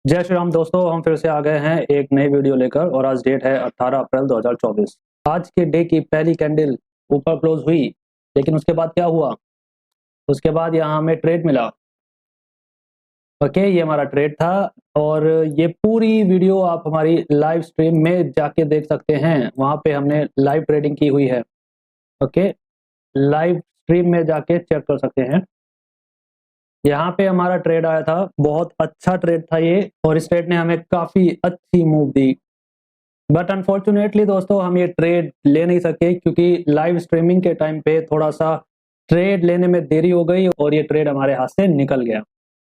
जय श्री राम दोस्तों, हम फिर से आ गए हैं एक नई वीडियो लेकर और आज डेट है 18 अप्रैल 2024। आज के डे की पहली कैंडल ऊपर क्लोज हुई, लेकिन उसके बाद क्या हुआ? उसके बाद यहाँ हमें ट्रेड मिला। ओके, ये हमारा ट्रेड था और ये पूरी वीडियो आप हमारी लाइव स्ट्रीम में जाके देख सकते हैं। वहाँ पे हमने लाइव ट्रेडिंग की हुई है। ओके, लाइव स्ट्रीम में जाके चेक कर सकते हैं। यहाँ पे हमारा ट्रेड आया था, बहुत अच्छा ट्रेड था ये, और इस ट्रेड ने हमें काफ़ी अच्छी मूव दी। बट अनफॉर्चुनेटली दोस्तों, हम ये ट्रेड ले नहीं सके क्योंकि लाइव स्ट्रीमिंग के टाइम पे थोड़ा सा ट्रेड लेने में देरी हो गई और ये ट्रेड हमारे हाथ से निकल गया।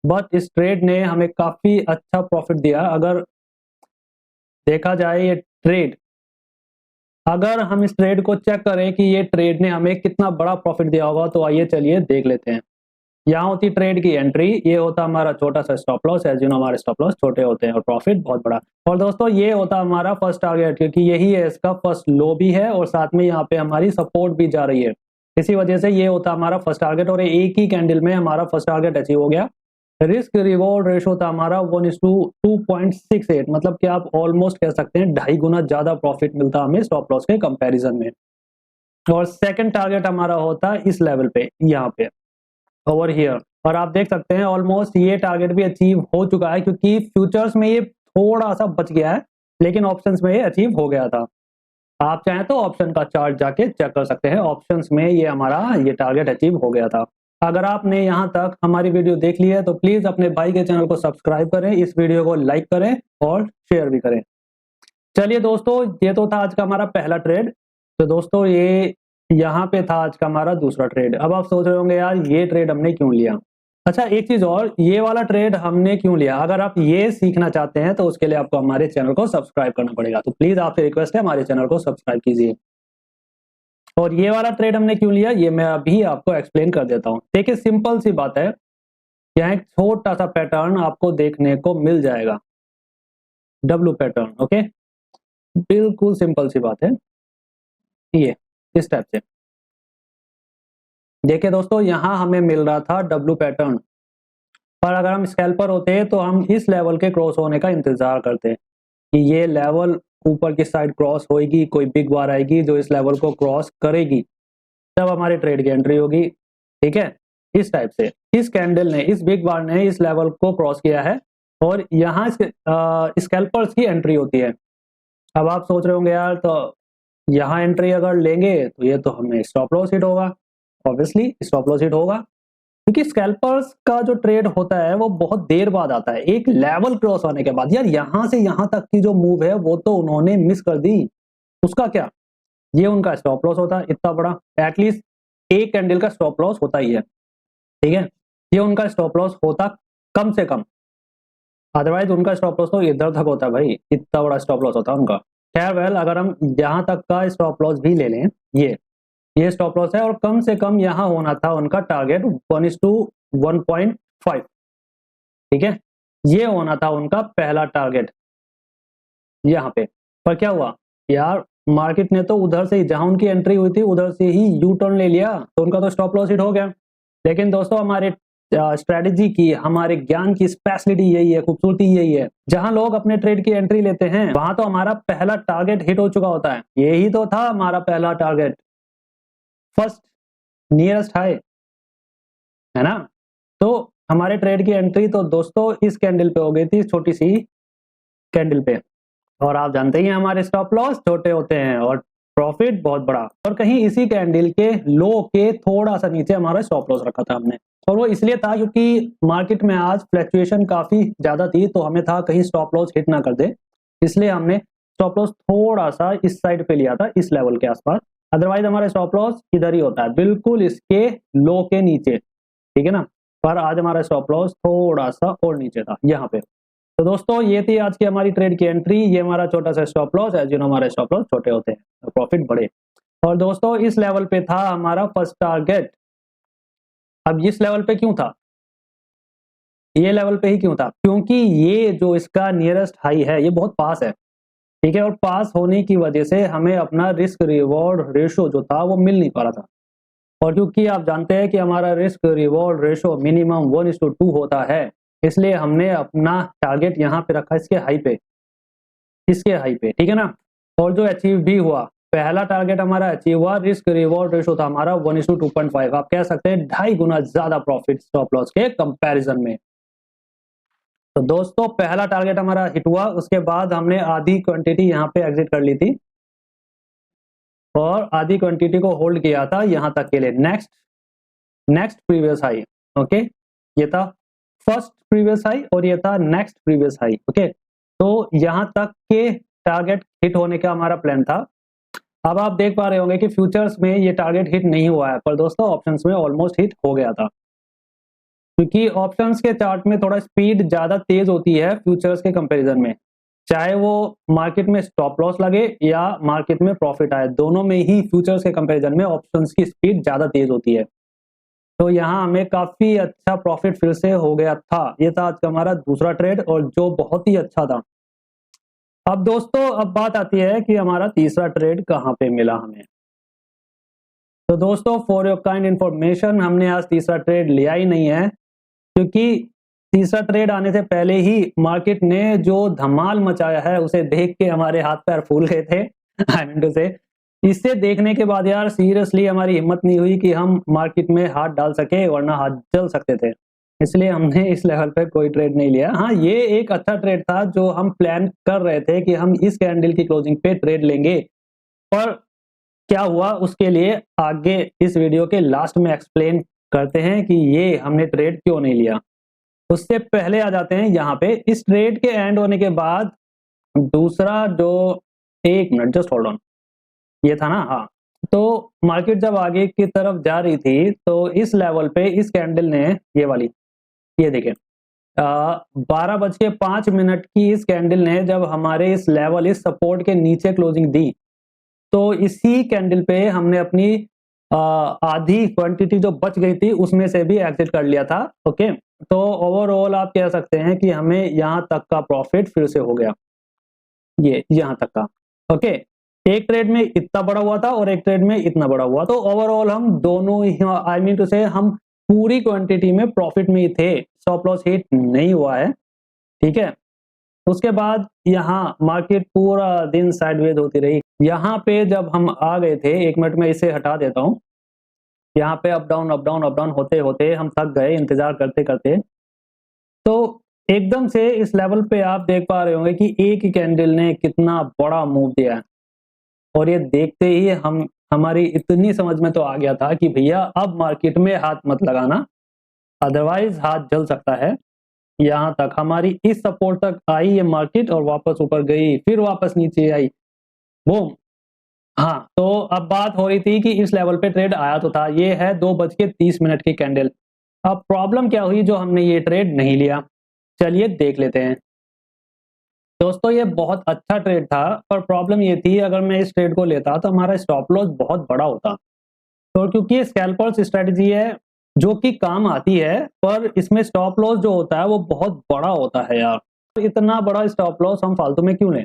बट इस ट्रेड ने हमें काफ़ी अच्छा प्रॉफिट दिया। अगर देखा जाए ये ट्रेड, अगर हम इस ट्रेड को चेक करें कि ये ट्रेड ने हमें कितना बड़ा प्रॉफिट दिया होगा, तो आइए चलिए देख लेते हैं। यहाँ होती ट्रेड की एंट्री, ये होता हमारा छोटा सा stop loss. As you know, हमारे स्टॉप लॉस छोटे होते हैं और प्रॉफिट बहुत बड़ा। और दोस्तों, ये होता हमारा फर्स्ट टारगेट, क्योंकि यही है इसका फर्स्ट लो भी है और साथ में यहाँ पे हमारी सपोर्ट भी जा रही है। इसी वजह से ये होता हमारा फर्स्ट टारगेट और एक ही कैंडल में हमारा फर्स्ट टारगेट अचीव हो गया। रिस्क रिवॉर्ड रेशो था हमारा 1:2.68, मतलब कि आप ऑलमोस्ट कह सकते हैं 2.5 गुना ज्यादा प्रॉफिट मिलता हमें स्टॉप लॉस के कंपैरिजन में। और सेकंड टारगेट हमारा होता इस लेवल पे, यहाँ पे ओवर हियर, और आप देख सकते हैं ऑलमोस्ट ये टारगेट भी अचीव हो चुका है, क्योंकि फ्यूचर्स में ये थोड़ा सा बच गया है लेकिन ऑप्शंस में ये अचीव हो गया था। आप चाहें तो ऑप्शन का चार्ट जाके चेक कर सकते हैं, ऑप्शंस में ये हमारा ये टारगेट अचीव हो गया था। अगर आपने यहाँ तक हमारी वीडियो देख ली है तो प्लीज अपने भाई के चैनल को सब्सक्राइब करें, इस वीडियो को लाइक करें और शेयर भी करें। चलिए दोस्तों, ये तो था आज का हमारा पहला ट्रेड। तो दोस्तों, ये यहाँ पे था आज का हमारा दूसरा ट्रेड। अब आप सोच रहे होंगे यार, ये ट्रेड हमने क्यों लिया? अच्छा, एक चीज और, ये वाला ट्रेड हमने क्यों लिया? अगर आप ये सीखना चाहते हैं तो उसके लिए आपको हमारे चैनल को सब्सक्राइब करना पड़ेगा। तो प्लीज आपसे रिक्वेस्ट है, हमारे चैनल को सब्सक्राइब कीजिए। और ये वाला ट्रेड हमने क्यों लिया, ये मैं अभी आपको एक्सप्लेन कर देता हूँ। देखिए, सिंपल सी बात है, यहाँ एक छोटा सा पैटर्न आपको देखने को मिल जाएगा, डब्ल्यू पैटर्न। ओके, बिल्कुल सिंपल सी बात है ये, इस टाइप से। देखिए दोस्तों, यहाँ हमें मिल रहा था डब्ल्यू पैटर्न, पर अगर हम स्कैल्पर होते तो हम इस लेवल के क्रॉस होने का इंतजार करते कि ये लेवल ऊपर की साइड क्रॉस होगी, कोई बिग बार आएगी जो इस लेवल को क्रॉस करेगी, तब हमारी ट्रेड की एंट्री होगी। ठीक है, इस टाइप से इस कैंडल ने, इस बिग बार ने इस लेवल को क्रॉस किया है और यहाँ स्कैल्पर्स की एंट्री होती है। अब आप सोच रहे होंगे यार, तो यहाँ एंट्री अगर लेंगे तो ये तो हमें स्टॉप लॉस हिट होगा। ऑब्वियसली स्टॉप लॉस हिट होगा, क्योंकि स्कैल्पर्स का जो ट्रेड होता है वो बहुत देर बाद आता है, एक लेवल क्रॉस होने के बाद। यार, यहाँ से यहाँ तक की जो मूव है वो तो उन्होंने मिस कर दी, उसका क्या? ये उनका स्टॉप लॉस होता है इतना बड़ा, एटलीस्ट एक कैंडल का स्टॉप लॉस होता ही है। ठीक है, ये उनका स्टॉप लॉस होता कम से कम, अदरवाइज उनका स्टॉप लॉस तो इधर तक होता है भाई, इतना बड़ा स्टॉप लॉस होता है उनका। खैर वेल, अगर हम यहाँ तक का स्टॉप लॉस भी ले लें, ये स्टॉप लॉस है और कम से कम यहाँ होना था उनका टारगेट 1:1.5। ठीक है, ये होना था उनका पहला टारगेट यहाँ पे। पर क्या हुआ यार, मार्केट ने तो उधर से ही, जहां उनकी एंट्री हुई थी उधर से ही यू टर्न ले लिया, तो उनका तो स्टॉप लॉस हिट हो गया। लेकिन दोस्तों, हमारे स्ट्रेटेजी की, हमारे ज्ञान की स्पेशलिटी यही है, खूबसूरती यही है, जहां लोग अपने ट्रेड की एंट्री लेते हैं वहां तो हमारा पहला टारगेट हिट हो चुका होता है। यही तो था हमारा पहला टारगेट, फर्स्ट नियरेस्ट हाई, है ना? तो हमारे ट्रेड की एंट्री तो दोस्तों इस कैंडल पे हो गई थी, छोटी सी कैंडल पे, और आप जानते ही हैं हमारे स्टॉप लॉस छोटे होते हैं और प्रॉफिट बहुत बड़ा। और कहीं इसी कैंडल के लो के थोड़ा सा नीचे हमारा स्टॉप लॉस रखा था हमने, और वो इसलिए था क्योंकि मार्केट में आज फ्लक्चुएशन काफी ज्यादा थी, तो हमें था कहीं स्टॉप लॉस हिट ना कर दे, इसलिए हमने स्टॉप लॉस थोड़ा सा इस साइड पे लिया था, इस लेवल के आसपास। अदरवाइज हमारा स्टॉप लॉस इधर ही होता है, बिल्कुल इसके लो के नीचे। ठीक है ना, पर आज हमारा स्टॉप लॉस थोड़ा सा और नीचे था यहाँ पे। तो दोस्तों, ये थी आज की हमारी ट्रेड की एंट्री, ये हमारा छोटा सा stop loss. As you know, हमारे स्टॉप लॉस छोटे होते हैं और प्रॉफिट बड़े। और दोस्तों, इस लेवल पे था हमारा फर्स्ट टारगेट। अब इस लेवल पे क्यों था, ये लेवल पे ही क्यों था? क्योंकि ये जो इसका नियरेस्ट हाई है ये बहुत पास है। ठीक है, और पास होने की वजह से हमें अपना रिस्क रिवॉर्ड रेशो जो था वो मिल नहीं पा रहा था। और क्योंकि आप जानते हैं कि हमारा रिस्क रिवॉर्ड रेशो मिनिमम 1:2 होता है, इसलिए हमने अपना टारगेट यहाँ पे रखा इसके हाई पे, ठीक है ना। और जो अचीव भी हुआ, पहला टारगेट हमारा अचीव हुआ, रिस्क रिवॉर्ड रेशो था हमारा 1:2.5। आप कह सकते हैं 2.5 गुना ज्यादा प्रॉफिट स्टॉप लॉस के कंपैरिजन में। तो दोस्तों पहला टारगेट हमारा हिट हुआ, उसके बाद हमने आधी क्वांटिटी यहाँ पे एग्जिट कर ली थी और आधी क्वांटिटी को होल्ड किया था यहाँ तक के लिए, नेक्स्ट प्रीवियस हाई। ओके, ये था फर्स्ट प्रीवियस हाई और ये था नेक्स्ट प्रीवियस हाई। ओके, तो यहाँ तक के टारगेट हिट होने का हमारा प्लान था। अब आप देख पा रहे होंगे कि फ्यूचर्स में ये टारगेट हिट नहीं हुआ है, पर दोस्तों ऑप्शंस में ऑलमोस्ट हिट हो गया था, क्योंकि ऑप्शंस के चार्ट में थोड़ा स्पीड ज्यादा तेज होती है फ्यूचर्स के कंपैरिजन में। चाहे वो मार्केट में स्टॉप लॉस लगे या मार्केट में प्रॉफिट आए, दोनों में ही फ्यूचर्स के कंपैरिजन में ऑप्शंस की स्पीड ज्यादा तेज होती है। तो यहाँ हमें काफी अच्छा प्रॉफिट फिर से हो गया था। ये था आज का हमारा दूसरा ट्रेड और जो बहुत ही अच्छा था। अब दोस्तों अब बात आती है कि हमारा तीसरा ट्रेड कहाँ पे मिला हमें। तो दोस्तों फॉर योर काइंड इंफॉर्मेशन, हमने आज तीसरा ट्रेड लिया ही नहीं है, क्योंकि तीसरा ट्रेड आने से पहले ही मार्केट ने जो धमाल मचाया है उसे देख के हमारे हाथ पैर फूल गए थे। आई मीन टू से, इसे देखने के बाद यार सीरियसली हमारी हिम्मत नहीं हुई कि हम मार्केट में हाथ डाल सके, वरना हाथ जल सकते थे। इसलिए हमने इस लेवल पे कोई ट्रेड नहीं लिया। हाँ, ये एक अच्छा ट्रेड था जो हम प्लान कर रहे थे कि हम इस कैंडल की क्लोजिंग पे ट्रेड लेंगे, पर क्या हुआ उसके लिए आगे इस वीडियो के लास्ट में एक्सप्लेन करते हैं कि ये हमने ट्रेड क्यों नहीं लिया। उससे पहले आ जाते हैं यहाँ पे, इस ट्रेड के एंड होने के बाद दूसरा जो, एक मिनट जस्ट होल्ड ऑन, ये था ना, हाँ। तो मार्केट जब आगे की तरफ जा रही थी तो इस लेवल पे इस कैंडल ने, ये वाली, ये देखिए 12:05 की इस कैंडल ने जब हमारे इस लेवल, इस सपोर्ट के नीचे क्लोजिंग दी, तो इसी कैंडल पे हमने अपनी आधी क्वांटिटी जो बच गई थी उसमें से भी एग्जिट कर लिया था। ओके, तो ओवरऑल आप कह सकते हैं कि हमें यहां तक का प्रॉफिट फिर से हो गया, ये यहां तक का। ओके, एक ट्रेड में इतना बड़ा हुआ था और एक ट्रेड में इतना बड़ा हुआ, तो ओवरऑल हम दोनों ही, आई मीन टू से, हम पूरी क्वांटिटी में प्रॉफिट में ही थे, स्टॉप लॉस हिट नहीं हुआ है। ठीक है, उसके बाद यहाँ मार्केट पूरा दिन साइडवेज होती रही। यहाँ पे जब हम आ गए थे, एक मिनट में इसे हटा देता हूँ, यहाँ पे up down up down up down होते होते हम थक गए इंतजार करते करते। तो एकदम से इस लेवल पे आप देख पा रहे होंगे कि एक ही कैंडल ने कितना बड़ा मूव दिया है, और ये देखते ही हमारी इतनी समझ में तो आ गया था कि भैया अब मार्केट में हाथ मत लगाना, अदरवाइज हाथ जल सकता है। यहाँ तक हमारी इस सपोर्ट तक आई ये मार्केट और वापस ऊपर गई, फिर वापस नीचे आई, बूम। हाँ, तो अब बात हो रही थी कि इस लेवल पे ट्रेड आया तो था, ये है 2:30 की कैंडल। अब प्रॉब्लम क्या हुई जो हमने ये ट्रेड नहीं लिया, चलिए देख लेते हैं। दोस्तों ये बहुत अच्छा ट्रेड था, पर प्रॉब्लम ये थी अगर मैं इस ट्रेड को लेता तो हमारा स्टॉप लॉस बहुत बड़ा होता। तो क्योंकि स्कैल्पर्स स्ट्रेटजी है जो कि काम आती है, पर इसमें स्टॉप लॉस जो होता है वो बहुत बड़ा होता है यार। तो इतना बड़ा स्टॉप लॉस हम फालतू में क्यों लें,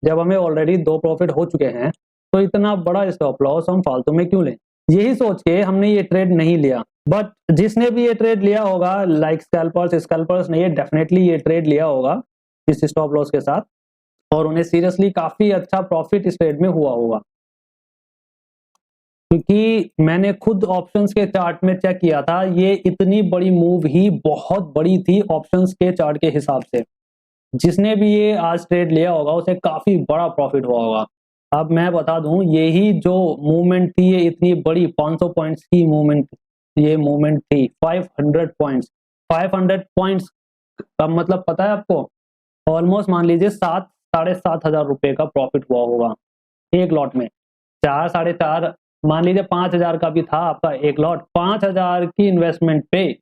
जब हमें ऑलरेडी 2 प्रॉफिट हो चुके हैं, तो इतना बड़ा स्टॉप लॉस हम फालतू में क्यों लें। यही सोच के हमने ये ट्रेड नहीं लिया। बट जिसने भी ये ट्रेड लिया होगा, लाइक स्कैल्पर्स ने ये डेफिनेटली ये ट्रेड लिया होगा इस स्टॉप लॉस के साथ, और उन्हें सीरियसली काफी अच्छा प्रॉफिट इस ट्रेड में हुआ होगा। क्योंकि मैंने खुद ऑप्शंस के चार्ट में चेक किया था, ये इतनी बड़ी मूव ही बहुत बड़ी थी ऑप्शंस के चार्ट के हिसाब से। जिसने भी ये आज ट्रेड लिया होगा उसे काफी बड़ा प्रॉफिट हुआ होगा। अब मैं बता दूं, यही जो मूवमेंट थी, ये इतनी बड़ी 500 पॉइंट्स की मूवमेंट, ये मूवमेंट थी 500 पॉइंट्स का मतलब पता है आपको, ऑलमोस्ट मान लीजिए 7,000-7,500 रुपए का प्रॉफिट हुआ होगा एक लॉट में। 4-4.5, मान लीजिए 5,000 का भी था आपका एक लॉट, 5,000 की इन्वेस्टमेंट पे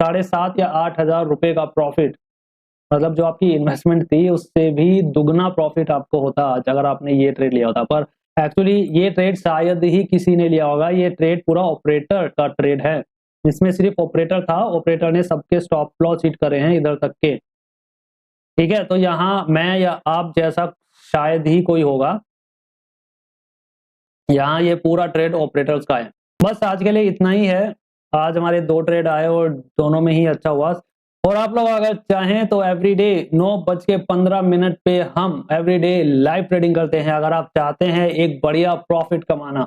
7,500 या 8,000 रुपए का प्रॉफिट, मतलब जो आपकी इन्वेस्टमेंट थी उससे भी दुगना प्रॉफिट आपको होता आज अगर आपने ये ट्रेड लिया होता। पर एक्चुअली ये ट्रेड शायद ही किसी ने लिया होगा, ये ट्रेड पूरा ऑपरेटर का ट्रेड है, इसमें सिर्फ ऑपरेटर था, ऑपरेटर ने सबके स्टॉप लॉस हिट करे हैं इधर तक के। ठीक है, तो यहाँ मैं या आप जैसा शायद ही कोई होगा, यहाँ ये पूरा ट्रेड ऑपरेटर्स का है। बस आज के लिए इतना ही है। आज हमारे 2 ट्रेड आए और दोनों में ही अच्छा हुआ। और आप लोग अगर चाहें तो एवरीडे 9:15 पे हम एवरीडे लाइव ट्रेडिंग करते हैं। अगर आप चाहते हैं एक बढ़िया प्रॉफिट कमाना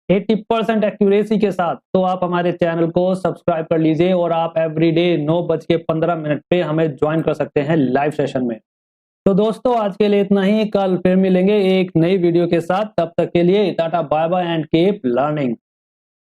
80% एक्यूरेसी के साथ, तो आप हमारे चैनल को सब्सक्राइब कर लीजिए और आप एवरीडे 9:15 पे हमें ज्वाइन कर सकते हैं लाइव सेशन में। तो दोस्तों आज के लिए इतना ही, कल फिर मिलेंगे एक नई वीडियो के साथ। तब तक के लिए tata bye bye and keep learning.